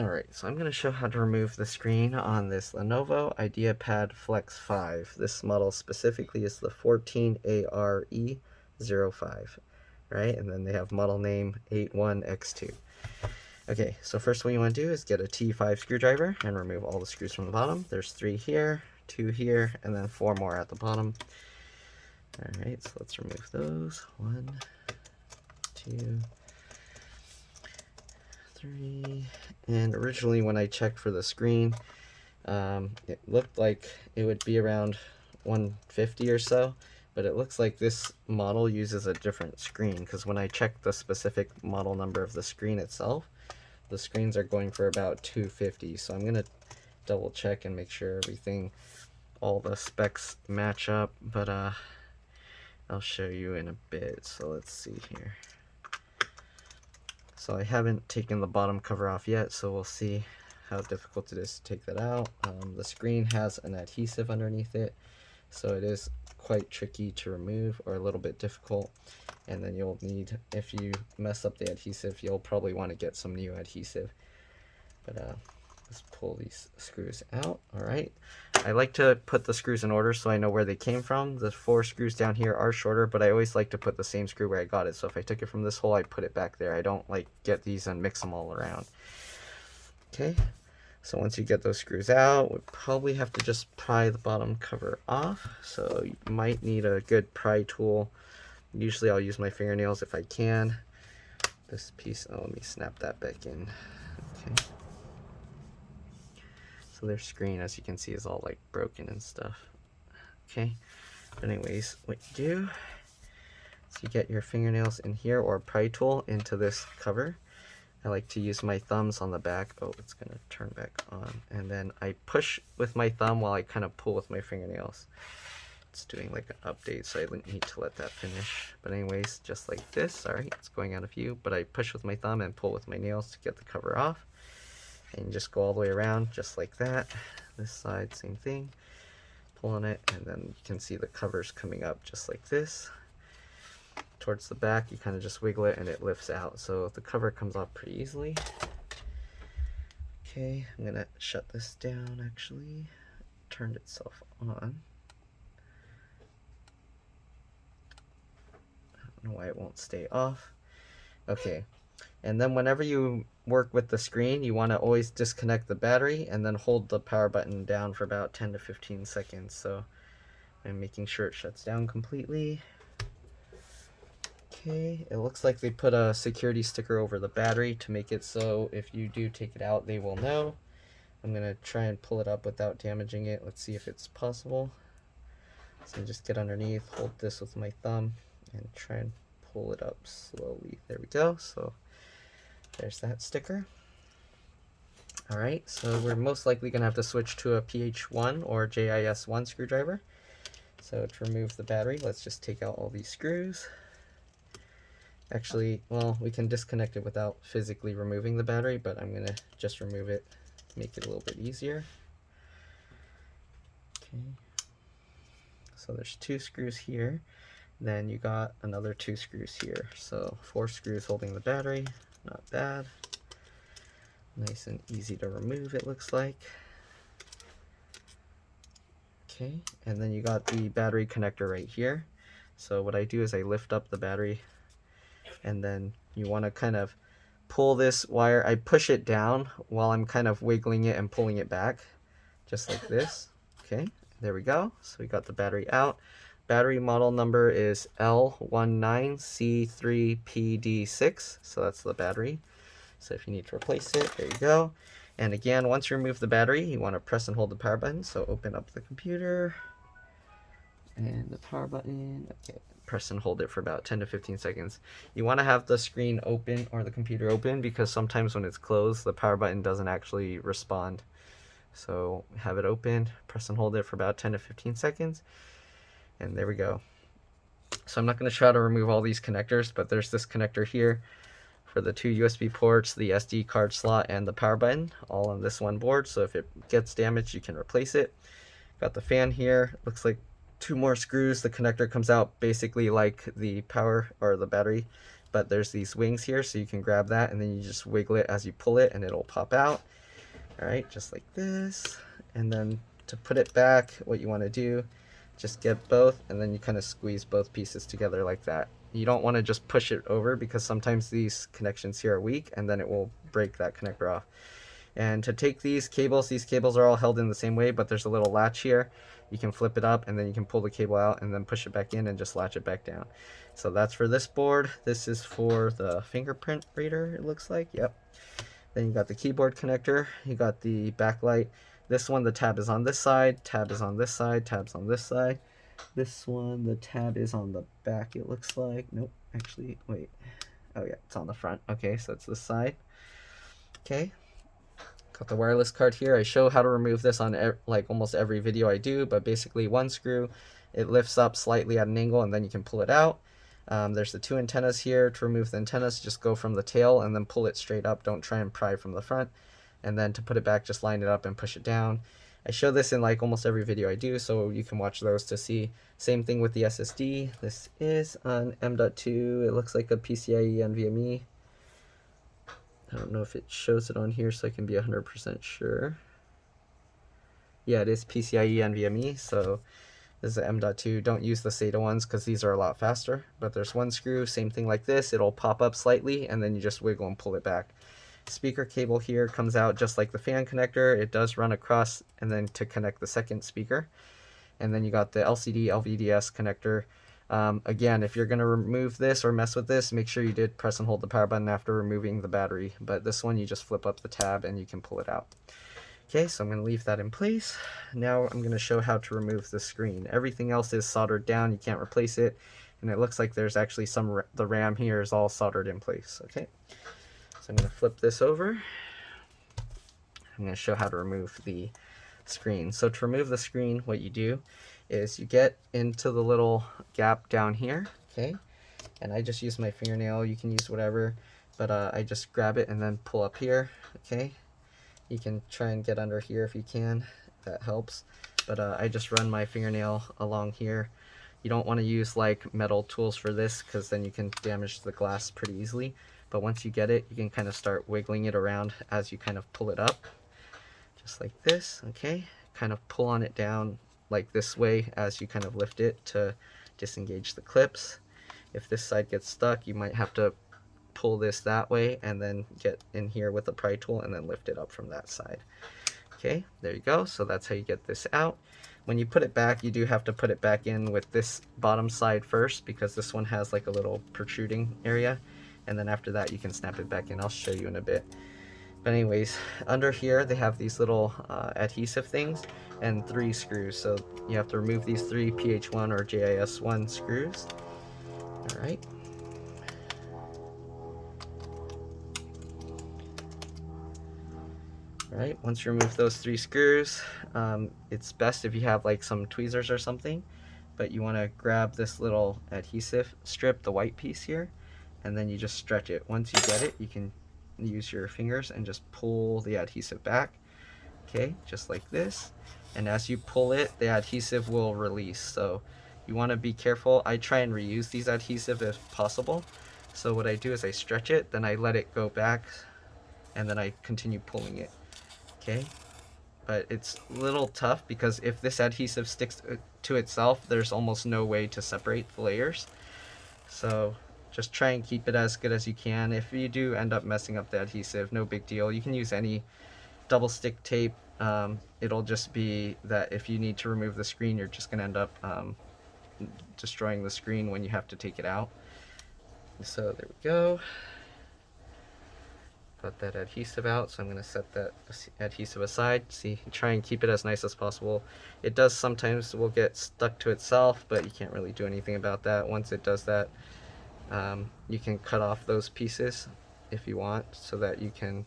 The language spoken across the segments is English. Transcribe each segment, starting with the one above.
Alright, so I'm going to show how to remove the screen on this Lenovo IdeaPad Flex 5. This model specifically is the 14ARE05, right? And then they have model name 81X2. Okay, so first what you want to do is get a T5 screwdriver and remove all the screws from the bottom. There's 3 here, 2 here, and then 4 more at the bottom. Alright, so let's remove those. 1, 2, 3. And originally when I checked for the screen, it looked like it would be around 150 or so, but it looks like this model uses a different screen, because when I checked the specific model number of the screen itself, the screens are going for about 250. So I'm going to double check and make sure all the specs match up, but I'll show you in a bit. So let's see here. So I haven't taken the bottom cover off yet, so we'll see how difficult it is to take that out. The screen has an adhesive underneath it, so it is quite tricky to remove, or a little bit difficult. And then you'll need, if you mess up the adhesive, you'll probably want to get some new adhesive. But let's pull these screws out. Alright, I like to put the screws in order so I know where they came from. The 4 screws down here are shorter, but I always like to put the same screw where I got it. So if I took it from this hole, I put it back there. I don't like get these and mix them all around. Okay, so once you get those screws out, we probably have to just pry the bottom cover off. So you might need a good pry tool. Usually I'll use my fingernails if I can. This piece, let me snap that back in. Okay. So their screen, as you can see, is all like broken and stuff. Okay, but anyways, what you do is you get your fingernails in here, or a pry tool into this cover. I like to use my thumbs on the back. Oh, it's gonna turn back on. And then I push with my thumb while I kind of pull with my fingernails. It's doing like an update, so I didn't need to let that finish. But anyways, just like this. Sorry, it's going out of view, but I push with my thumb and pull with my nails to get the cover off. And you just go all the way around, just like that. This side, same thing. Pull on it, and then you can see the covers coming up just like this. Towards the back, you kind of just wiggle it and it lifts out. So the cover comes off pretty easily. Okay, I'm gonna shut this down actually. It turned itself on. I don't know why it won't stay off. Okay, and then whenever you work with the screen, you want to always disconnect the battery and then hold the power button down for about 10 to 15 seconds. So I'm making sure it shuts down completely. Okay, it looks like they put a security sticker over the battery to make it so if you do take it out, they will know. I'm going to try and pull it up without damaging it. Let's see if it's possible. So just get underneath, hold this with my thumb, and try and pull it up slowly. There we go. So there's that sticker. Alright, so we're most likely going to have to switch to a PH1 or JIS1 screwdriver. So to remove the battery, let's just take out all these screws. Actually, well, we can disconnect it without physically removing the battery, but I'm going to just remove it to make it a little bit easier. Okay. So there's 2 screws here. Then you got another 2 screws here. So 4 screws holding the battery. Not bad. Nice and easy to remove, it looks like. Okay, and then you got the battery connector right here. So what I do is I lift up the battery, and then you want to kind of pull this wire. I push it down while I'm kind of wiggling it and pulling it back, just like this. Okay, there we go. So we got the battery out. Battery model number is L19C3PD6, so that's the battery. So if you need to replace it, there you go. And again, once you remove the battery, you want to press and hold the power button. So open up the computer and the power button. Okay, press and hold it for about 10 to 15 seconds. You want to have the screen open or the computer open, because sometimes when it's closed, the power button doesn't actually respond. So have it open, press and hold it for about 10 to 15 seconds. And there we go. So I'm not going to try to remove all these connectors, but there's this connector here for the 2 USB ports, the SD card slot, and the power button, all on this one board. So if it gets damaged, you can replace it. Got the fan here. Looks like 2 more screws. The connector comes out basically like the power or the battery but there's these wings here, so you can grab that and then you just wiggle it as you pull it and it'll pop out. All right, just like this. And then to put it back, what you want to do, just get both and then you kind of squeeze both pieces together like that. You don't want to just push it over because sometimes these connections here are weak and then it will break that connector off. And to take these cables are all held in the same way, but there's a little latch here. You can flip it up and then you can pull the cable out and then push it back in and just latch it back down. So that's for this board. This is for the fingerprint reader, it looks like. Yep. Then you got the keyboard connector. You got the backlight. This one, the tab is on this side, tab is on this side, tab's on this side. This one, the tab is on the back, it looks like. Nope, actually, wait. Oh yeah, it's on the front. Okay, so it's this side. Okay. Got the wireless card here. I show how to remove this on like almost every video I do, but basically one screw, it lifts up slightly at an angle and then you can pull it out. There's the two antennas here. To remove the antennas, just go from the tail and then pull it straight up. Don't try and pry from the front. And then to put it back, just line it up and push it down. I show this in like almost every video I do, so you can watch those to see. Same thing with the SSD. This is on M.2. It looks like a PCIe NVMe. I don't know if it shows it on here so I can be 100% sure. Yeah, it is PCIe NVMe, so this is an M.2. Don't use the SATA ones because these are a lot faster. But there's one screw, same thing like this. It'll pop up slightly and then you just wiggle and pull it back. Speaker cable here comes out just like the fan connector. It does run across and then to connect the second speaker. And then you got the LCD LVDS connector. Again, if you're going to remove this or mess with this, make sure you did press and hold the power button after removing the battery. But this one, you just flip up the tab and you can pull it out. Okay, so I'm going to leave that in place. Now I'm going to show how to remove the screen. Everything else is soldered down. You can't replace it. And it looks like there's actually the RAM here is all soldered in place. Okay, so I'm going to flip this over. I'm going to show how to remove the screen. So to remove the screen, what you do is you get into the little gap down here, okay? And I just use my fingernail. You can use whatever, but I just grab it and then pull up here, okay? You can try and get under here if you can. That helps. But I just run my fingernail along here. You don't want to use like metal tools for this because then you can damage the glass pretty easily. But once you get it, you can kind of start wiggling it around as you kind of pull it up. Just like this, okay? Kind of pull on it down like this way as you kind of lift it to disengage the clips. If this side gets stuck, you might have to pull this that way and then get in here with the pry tool and then lift it up from that side. Okay, there you go. So that's how you get this out. When you put it back, you do have to put it back in with this bottom side first because this one has like a little protruding area, and then after that you can snap it back in. I'll show you in a bit. But anyways, under here they have these little adhesive things and 3 screws. So you have to remove these 3 PH1 or JIS1 screws. Alright. Alright, once you remove those 3 screws, it's best if you have like some tweezers or something. But you want to grab this little adhesive strip, the white piece here, and then you just stretch it. Once you get it, you can use your fingers and just pull the adhesive back, okay, just like this. And as you pull it, the adhesive will release, so you want to be careful. I try and reuse these adhesive if possible. So what I do is I stretch it, then I let it go back, and then I continue pulling it, okay? But it's a little tough because if this adhesive sticks to itself, there's almost no way to separate the layers. So just try and keep it as good as you can. If you do end up messing up the adhesive, no big deal. You can use any double stick tape. It'll just be that if you need to remove the screen, you're just going to end up destroying the screen when you have to take it out. So there we go. Got that adhesive out, so I'm going to set that adhesive aside. See, try and keep it as nice as possible. It does sometimes will get stuck to itself, but you can't really do anything about that. Once it does that, you can cut off those pieces if you want so that you can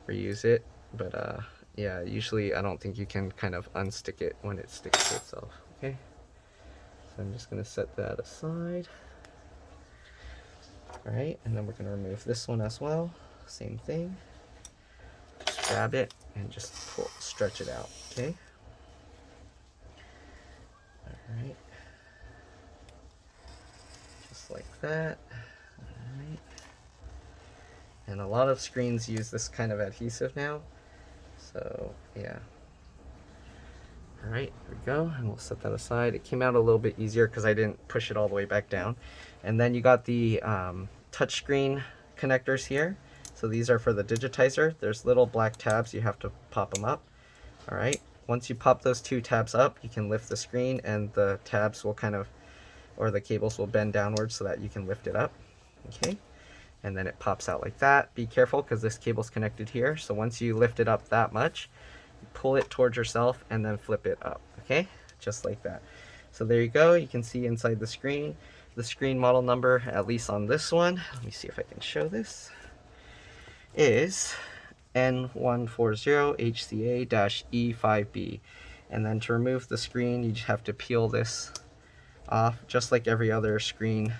reuse it. But yeah, usually I don't think you can kind of unstick it when it sticks to itself. Okay, so I'm just going to set that aside. Alright, and then we're going to remove this one as well. Same thing. Just grab it and just stretch it out. Okay. Alright. Just like that. Alright. And a lot of screens use this kind of adhesive now. So yeah. Alright, there we go, and we'll set that aside. It came out a little bit easier because I didn't push it all the way back down. And then you got the touchscreen connectors here. So these are for the digitizer. There's little black tabs, you have to pop them up. Alright, once you pop those two tabs up, you can lift the screen and the tabs will kind of, or the cables will bend downwards so that you can lift it up. Okay, and then it pops out like that. Be careful because this cable's connected here. So once you lift it up that much, pull it towards yourself and then flip it up, okay? Just like that. So there you go, you can see inside the screen model number, at least on this one, let me see if I can show this, is N140HCA-E5B. And then to remove the screen, you just have to peel this off, just like every other screen.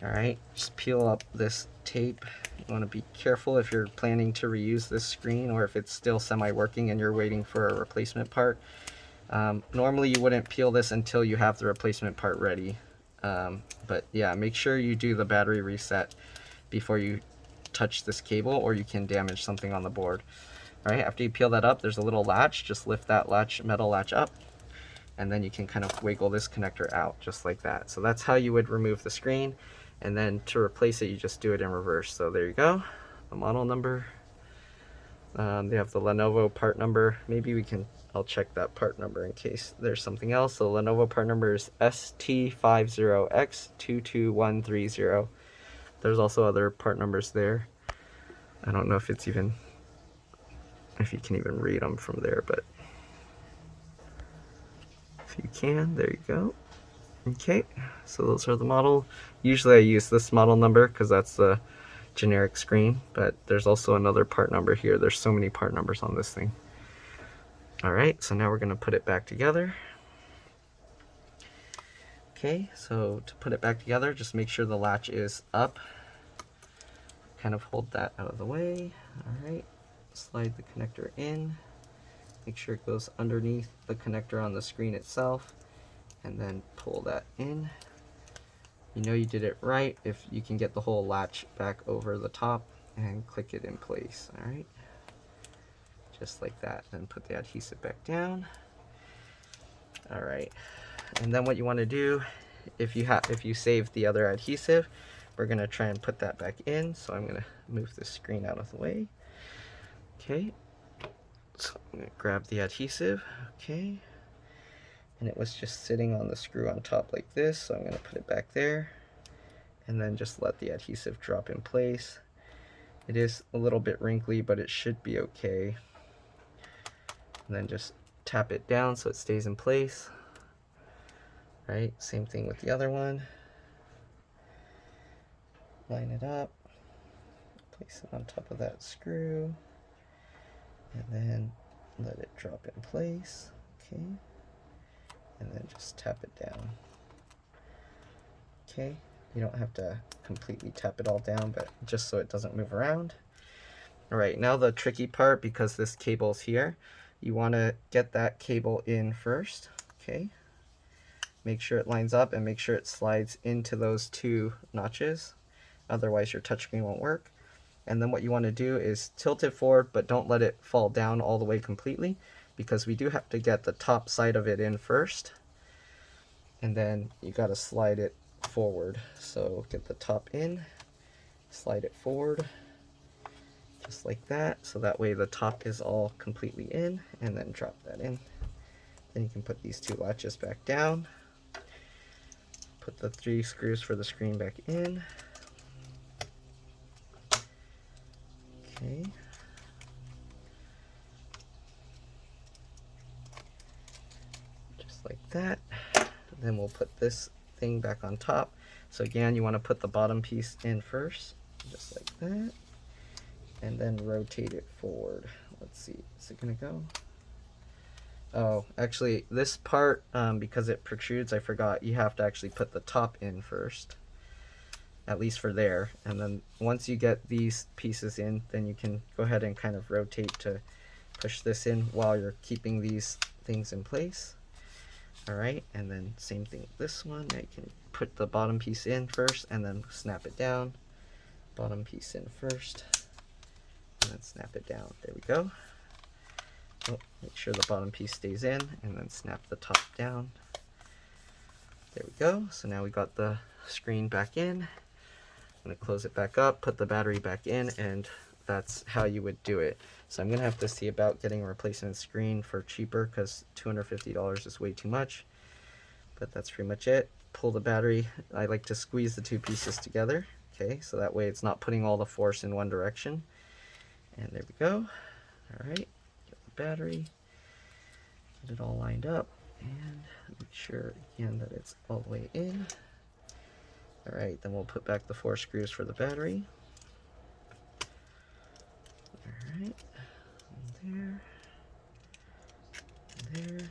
Alright, just peel up this tape. You want to be careful if you're planning to reuse this screen or if it's still semi-working and you're waiting for a replacement part. Normally you wouldn't peel this until you have the replacement part ready. But yeah, make sure you do the battery reset before you touch this cable or you can damage something on the board. Alright, after you peel that up, there's a little latch. Just lift that metal latch up and then you can kind of wiggle this connector out just like that. So that's how you would remove the screen. And then to replace it, you just do it in reverse. So there you go, the model number. They have the Lenovo part number. Maybe I'll check that part number in case there's something else. The Lenovo part number is ST50X22130. There's also other part numbers there. I don't know if you can even read them from there, but if you can, there you go. Okay, so those are the model. Usually I use this model number because that's the generic screen, but there's also another part number here. There's so many part numbers on this thing. Alright, so now we're going to put it back together. Okay, so to put it back together, just make sure the latch is up. Kind of hold that out of the way. Alright, slide the connector in. Make sure it goes underneath the connector on the screen itself. And then pull that in. You know you did it right if you can get the whole latch back over the top and click it in place. Alright, just like that. Then put the adhesive back down. Alright, and then what you want to do, if you saved the other adhesive, we're going to try and put that back in. So I'm going to move the screen out of the way. Okay, so I'm going to grab the adhesive. Okay, and it was just sitting on the screw on top like this, so I'm going to put it back there and then just let the adhesive drop in place. It is a little bit wrinkly, but it should be okay. And then just tap it down so it stays in place. Right, same thing with the other one. Line it up, place it on top of that screw, and then let it drop in place. Okay, and then just tap it down. Okay, you don't have to completely tap it all down, but just so it doesn't move around. Alright, now the tricky part, because this cable's here, you want to get that cable in first. Okay, make sure it lines up and make sure it slides into those two notches, otherwise your touchscreen won't work. And then what you want to do is tilt it forward, but don't let it fall down all the way completely, because we do have to get the top side of it in first, and then you got to slide it forward. So get the top in, slide it forward just like that, so that way the top is all completely in, and then drop that in. Then you can put these two latches back down, put the 3 screws for the screen back in. Okay, just like that. Then we'll put this thing back on top. So again, you want to put the bottom piece in first, just like that, and then rotate it forward. Let's see, is it gonna go? Oh, actually this part, because it protrudes, I forgot, you have to actually put the top in first, at least for there, and then once you get these pieces in, then you can go ahead and kind of rotate to push this in while you're keeping these things in place. Alright, and then same thing with this one. Now you can put the bottom piece in first and then snap it down. bottom piece in first, and then snap it down. There we go. Oh, make sure the bottom piece stays in, and then snap the top down. There we go. So now we got the screen back in. I'm going to close it back up, put the battery back in, and that's how you would do it. So I'm going to have to see about getting a replacement screen for cheaper, because $250 is way too much. But that's pretty much it. Pull the battery. I like to squeeze the two pieces together, okay, so that way it's not putting all the force in one direction. And there we go. All right, get the battery, get it all lined up, and make sure again that it's all the way in. All right, then we'll put back the 4 screws for the battery. All right, there, there.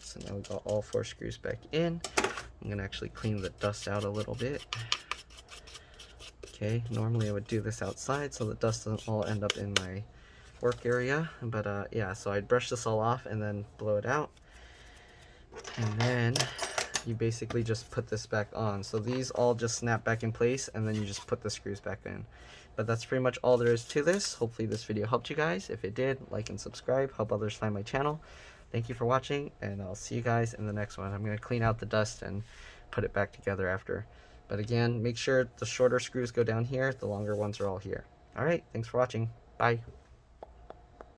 So now we got all 4 screws back in. I'm gonna actually clean the dust out a little bit. Okay, normally I would do this outside so the dust doesn't all end up in my work area, but yeah, so I'd brush this all off and then blow it out, and then you basically just put this back on. So these all just snap back in place, and then you just put the screws back in. But that's pretty much all there is to this. Hopefully this video helped you guys. If it did, like and subscribe, help others find my channel. Thank you for watching, and I'll see you guys in the next one. I'm going to clean out the dust and put it back together after. But again, make sure the shorter screws go down here, the longer ones are all here. Alright, thanks for watching. Bye.